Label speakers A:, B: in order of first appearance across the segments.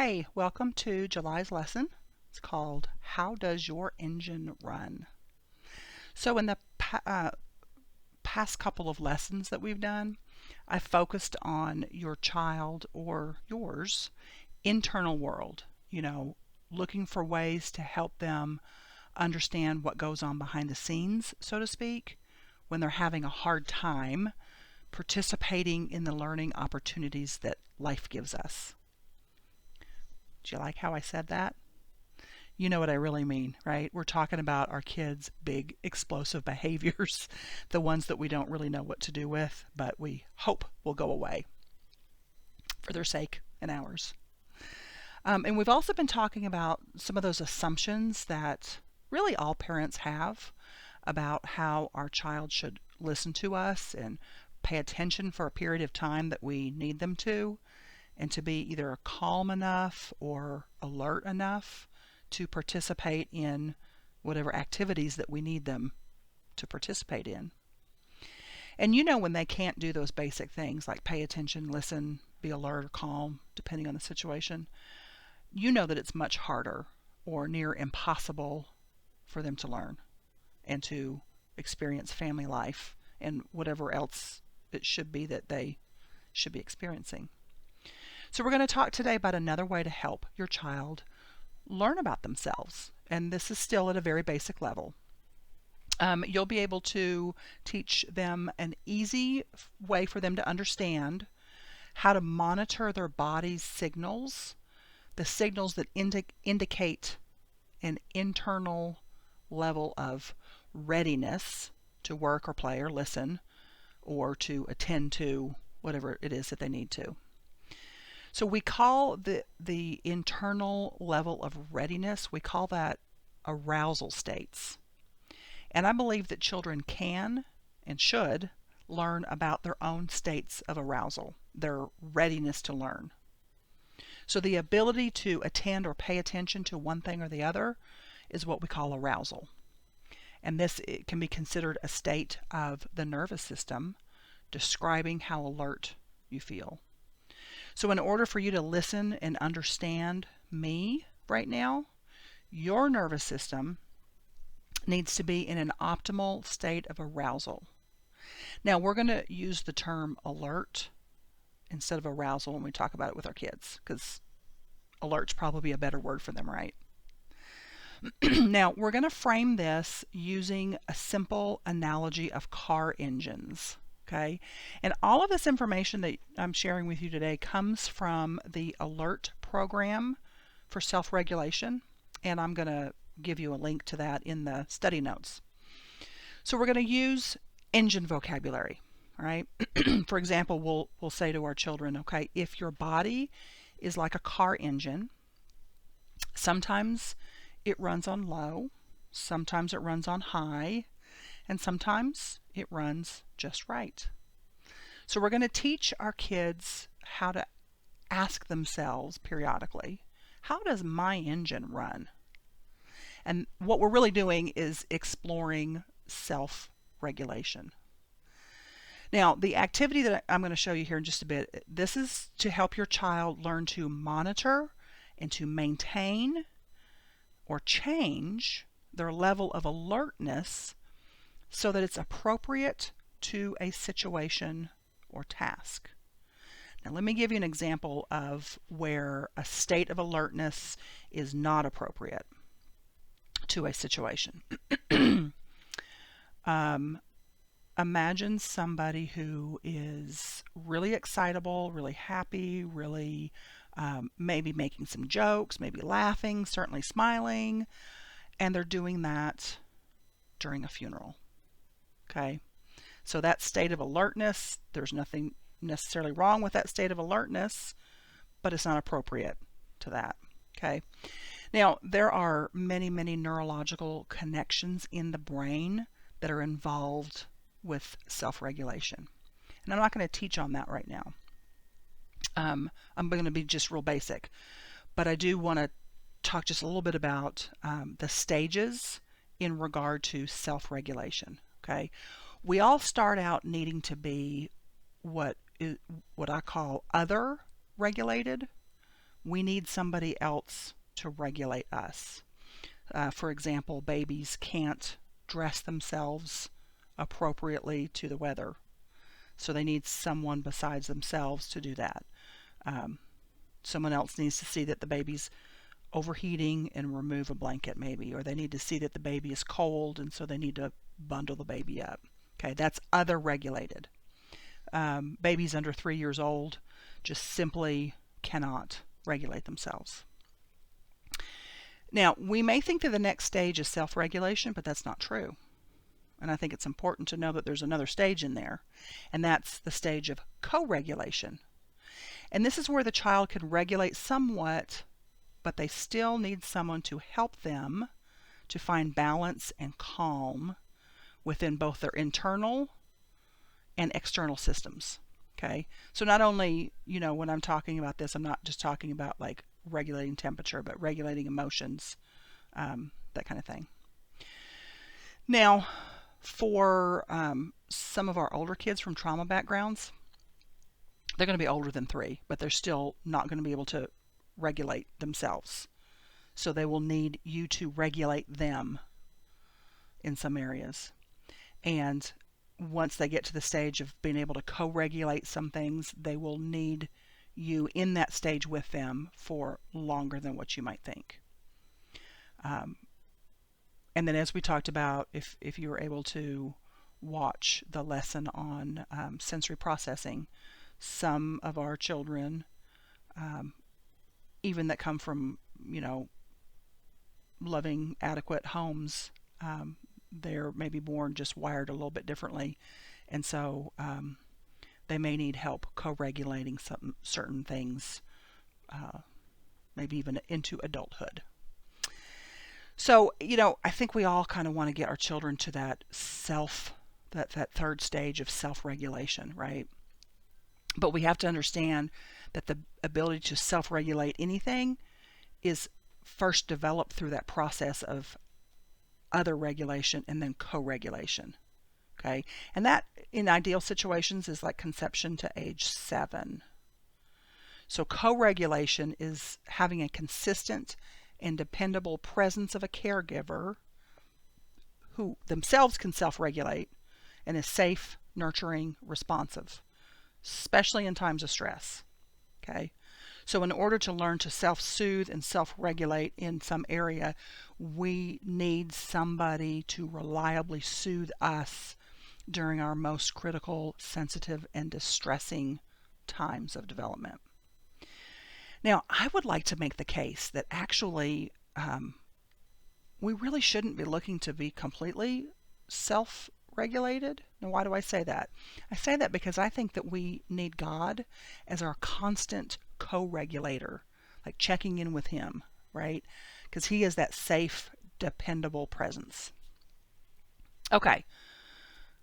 A: Hey, welcome to July's lesson. It's called How Does Your Engine Run? So in the past couple of lessons that we've done, I focused on your child or yours internal world, looking for ways to help them understand what goes on behind the scenes, so to speak, when they're having a hard time participating in the learning opportunities that life gives us. Do you like how I said that? You know what I really mean, right? We're talking about our kids' big explosive behaviors, the ones that we don't really know what to do with, but we hope will go away for their sake and ours. And we've also been talking about some of those assumptions that really all parents have about how our child should listen to us and pay attention for a period of time that we need them to, and to be either calm enough or alert enough to participate in whatever activities that we need them to participate in. And when they can't do those basic things like pay attention, listen, be alert or calm, depending on the situation, you know that it's much harder or near impossible for them to learn and to experience family life and whatever else it should be that they should be experiencing. So we're going to talk today about another way to help your child learn about themselves. And this is still at a very basic level. You'll be able to teach them an easy way for them to understand how to monitor their body's signals, the signals that indicate an internal level of readiness to work or play or listen or to attend to whatever it is that they need to. So we call the internal level of readiness, we call that arousal states. And I believe that children can and should learn about their own states of arousal, their readiness to learn. So the ability to attend or pay attention to one thing or the other is what we call arousal. And it can be considered a state of the nervous system describing how alert you feel. So in order for you to listen and understand me right now, your nervous system needs to be in an optimal state of arousal. Now we're going to use the term alert instead of arousal when we talk about it with our kids, because alert's probably a better word for them, right? Now we're going to frame this using a simple analogy of car engines. Okay, and all of this information that I'm sharing with you today comes from the ALERT program for self-regulation, and I'm going to give you a link to that in the study notes. So we're going to use engine vocabulary. All right. For example, we'll say to our children, okay, if your body is like a car engine, sometimes it runs on low, sometimes it runs on high, and sometimes it runs just right. So we're going to teach our kids how to ask themselves periodically, how does my engine run? And what we're really doing is exploring self-regulation. Now, the activity that I'm going to show you here in just a bit, this is to help your child learn to monitor and to maintain or change their level of alertness so that it's appropriate to a situation or task. Now let me give you an example of where a state of alertness is not appropriate to a situation. Imagine somebody who is really excitable, really happy, really maybe making some jokes, maybe laughing, certainly smiling, and they're doing that during a funeral. Okay, so that state of alertness, there's nothing necessarily wrong with that state of alertness, but it's not appropriate to that. Okay, now there are many neurological connections in the brain that are involved with self-regulation, and I'm not going to teach on that right now. I'm going to be just real basic, but I do want to talk just a little bit about the stages in regard to self-regulation. Okay, we all start out needing to be what I call other regulated, we need somebody else to regulate us. For example, babies can't dress themselves appropriately to the weather, so they need someone besides themselves to do that. Someone else needs to see that the baby's overheating and remove a blanket maybe, or they need to see that the baby is cold and so they need to bundle the baby up. Okay, that's other regulated. Babies under 3 years old just simply cannot regulate themselves. Now, we may think that the next stage is self-regulation, but that's not true. And I think it's important to know that there's another stage in there, and that's the stage of co-regulation. And this is where the child can regulate somewhat, but they still need someone to help them to find balance and calm within both their internal and external systems. Okay, so not only, when I'm talking about this, I'm not just talking about like regulating temperature, but regulating emotions, that kind of thing. Now, for some of our older kids from trauma backgrounds, they're going to be older than 3, but they're still not going to be able to regulate themselves. So they will need you to regulate them in some areas. And once they get to the stage of being able to co-regulate some things, they will need you in that stage with them for longer than what you might think. And then, as we talked about, if you were able to watch the lesson on sensory processing, some of our children, even that come from, loving, adequate homes, they're maybe born just wired a little bit differently. And so they may need help co-regulating certain things, maybe even into adulthood. So, I think we all kind of want to get our children to that third stage of self-regulation, right? But we have to understand that the ability to self-regulate anything is first developed through that process of other regulation and then co-regulation. Okay, and that in ideal situations is like conception to age 7. So co-regulation is having a consistent and dependable presence of a caregiver who themselves can self-regulate and is safe, nurturing, responsive, especially in times of stress. Okay, so in order to learn to self-soothe and self-regulate in some area, we need somebody to reliably soothe us during our most critical, sensitive, and distressing times of development. Now, I would like to make the case that actually we really shouldn't be looking to be completely self-regulated. Now, why do I say that? I say that because I think that we need God as our constant co-regulator, like checking in with Him, right? Because He is that safe, dependable presence. Okay.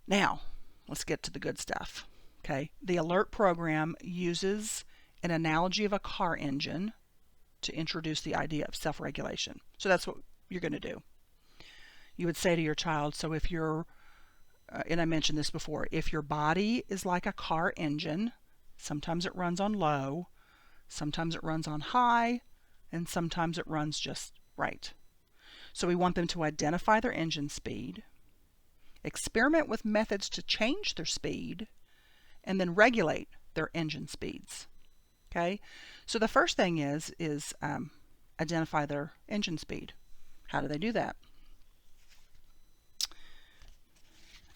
A: Now, let's get to the good stuff. Okay, the alert program uses an analogy of a car engine to introduce the idea of self-regulation. So that's what you're going to do. You would say to your child, so if you're, and I mentioned this before, if your body is like a car engine, sometimes it runs on low, sometimes it runs on high, and sometimes it runs just right. So we want them to identify their engine speed, experiment with methods to change their speed, and then regulate their engine speeds. Okay, so the first thing is identify their engine speed. How do they do that?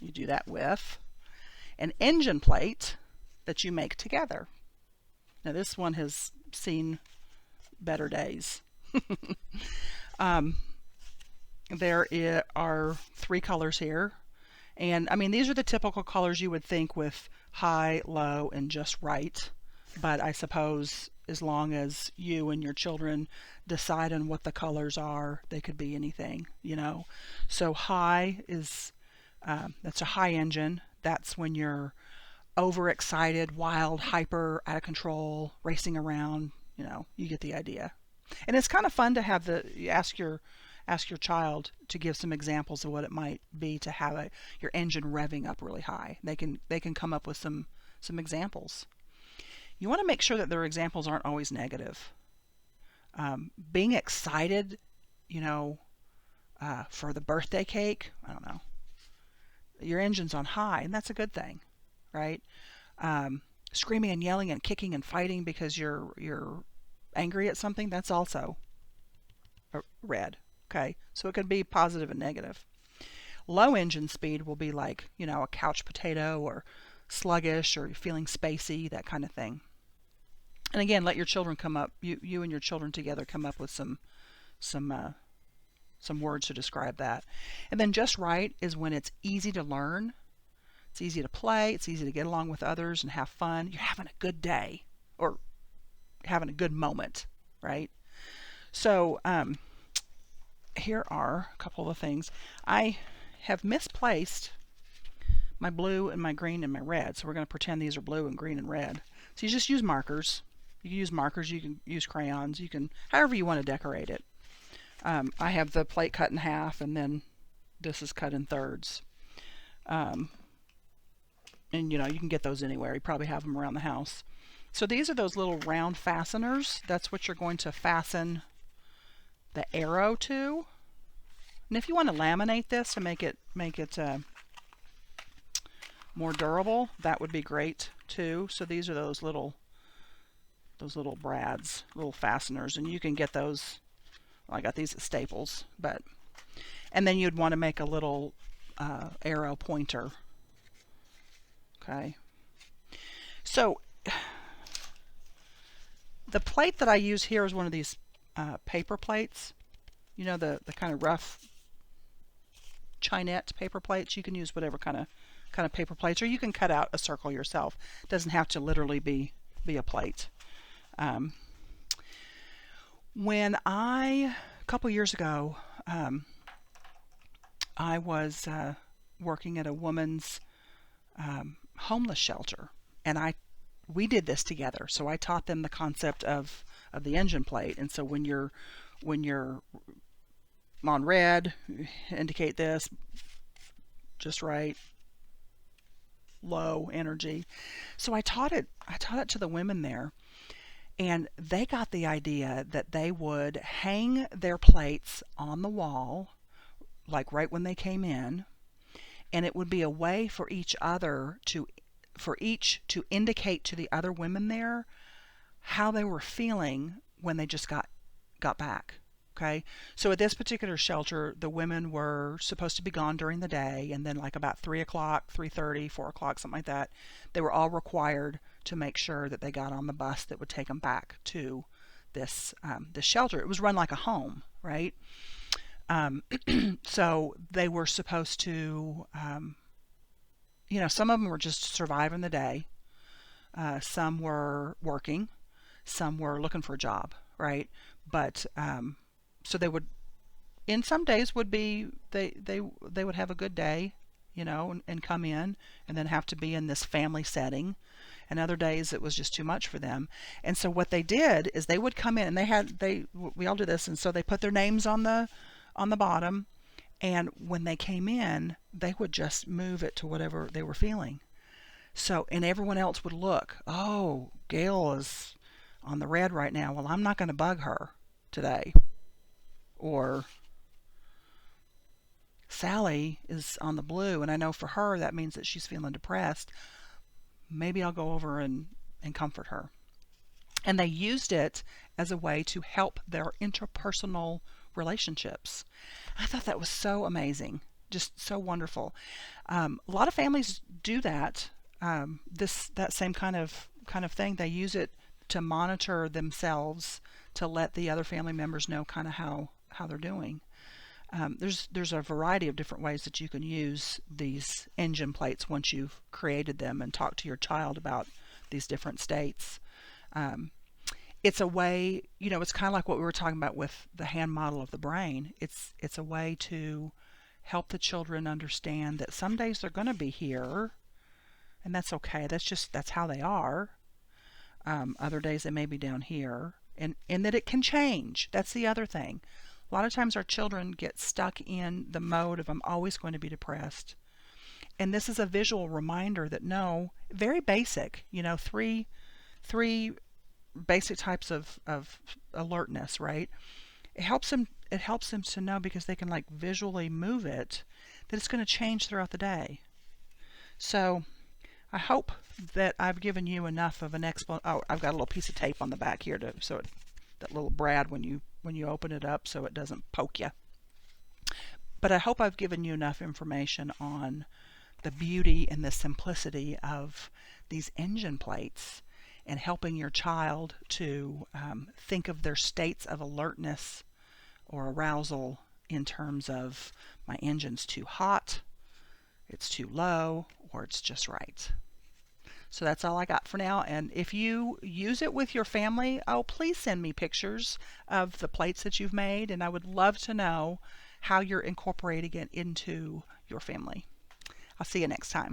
A: You do that with an engine plate that you make together. Now this one has seen better days. There are 3 colors here. And I mean, these are the typical colors you would think with high, low, and just right. But I suppose as long as you and your children decide on what the colors are, they could be anything, So high is, that's a high engine. That's when you're overexcited, wild, hyper, out of control, racing around, you get the idea. And it's kind of fun to have you ask your child to give some examples of what it might be to have your engine revving up really high. They can come up with some examples. You want to make sure that their examples aren't always negative. Being excited, you know, for the birthday cake, I don't know, your engine's on high, and that's a good thing, right? Um, Screaming and yelling and kicking and fighting because you're angry at something, that's also a red. Okay, so it could be positive and negative. Low engine speed will be like, you know, a couch potato or sluggish or feeling spacey, that kind of thing. And again, let your children come up, you and your children together come up with some some words to describe that. And then just right is when it's easy to learn, it's easy to play, it's easy to get along with others and have fun. You're having a good day or having a good moment, right? So here are a couple of things. I have misplaced my blue and my green and my red, so we're going to pretend these are blue and green and red. So you just use markers. You can use markers, you can use crayons, you can, however you want to decorate it. I have the plate cut in half, and then this is cut in thirds. And you know, you can get those anywhere. You probably have them around the house. So these are those little round fasteners. That's what you're going to fasten the arrow to. And if you want to laminate this to make it more durable, that would be great too. So these are those little brads, little fasteners, and you can get those. Well, I got these at Staples, but and then you'd want to make a little arrow pointer. Okay. So the plate that I use here is one of these paper plates. You know, the kind of rough Chinette paper plates. You can use whatever kind of paper plates, or you can cut out a circle yourself. It doesn't have to literally be a plate. When a couple years ago, I was working at a woman's homeless shelter, and we did this together. So I taught them the concept of the engine plate. And so when you're on red, indicate this, just right, low energy. So I taught it to the women there, and they got the idea that they would hang their plates on the wall, like right when they came in, and it would be a way for each to indicate to the other women there how they were feeling when they just got back. Okay, so at this particular shelter, the women were supposed to be gone during the day, and then like about 3 o'clock, 3:30, 4 o'clock, something like that, they were all required to make sure that they got on the bus that would take them back to this shelter. It was run like a home, right? So they were supposed to, you know, some of them were just surviving the day. Some were working. Some were looking for a job, right? But so they would, in some days would be they would have a good day, you know, and come in and then have to be in this family setting. And other days it was just too much for them. And so what they did is they would come in, and we all do this, and so they put their names on the bottom, and when they came in, they would just move it to whatever they were feeling. So, and everyone else would look, oh, Gail is on the red right now. Well, I'm not going to bug her today. Or Sally is on the blue, and I know for her that means that she's feeling depressed. Maybe I'll go over and comfort her. And they used it as a way to help their interpersonal relationships. I thought that was so amazing, just so wonderful. A lot of families do that. That same kind of thing. They use it to monitor themselves, to let the other family members know kind of how they're doing. There's a variety of different ways that you can use these engine plates once you've created them and talk to your child about these different states. It's a way, you know, it's kind of like what we were talking about with the hand model of the brain. It's a way to help the children understand that some days they're going to be here, and that's okay. That's how they are. Other days they may be down here, and that it can change. That's the other thing. A lot of times our children get stuck in the mode of I'm always going to be depressed. And this is a visual reminder that no, very basic, you know, three basic types of alertness, right? It helps them to know, because they can like visually move it, that it's going to change throughout the day. So I hope that I've given you enough of an explanation. Oh, I've got a little piece of tape on the back here that little brad when you open it up so it doesn't poke you. But I hope I've given you enough information on the beauty and the simplicity of these engine plates, and helping your child to think of their states of alertness or arousal in terms of, my engine's too hot, it's too low, or it's just right. So that's all I got for now. And if you use it with your family, oh, please send me pictures of the plates that you've made, and I would love to know how you're incorporating it into your family. I'll see you next time.